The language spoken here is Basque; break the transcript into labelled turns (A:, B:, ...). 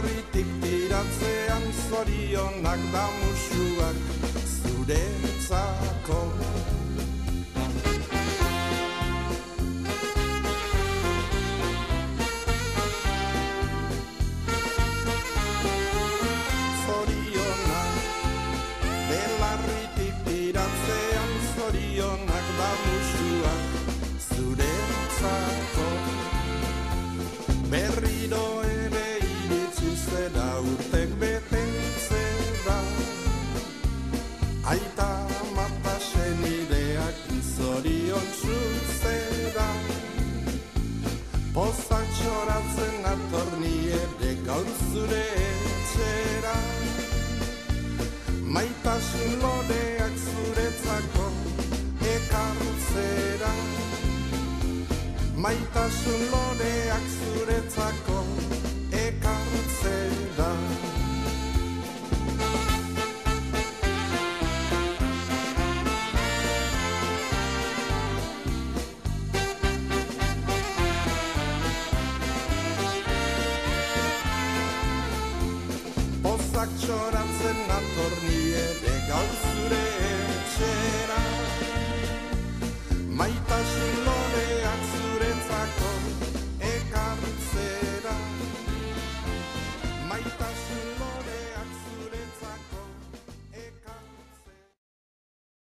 A: Belarritik tiratzean zorionak da musuak zuretzako. Zorionak, belarritik tiratzean zorionak da musuak zuretzako. Berriro ere iritsi zera urtek betetzera, aita mata senideak zorion zuzera. Pozak txoratzen atorni ere gaur zure etxera, maitasun loreak zuretzako ekartzera. Maitasun loreak zuretzako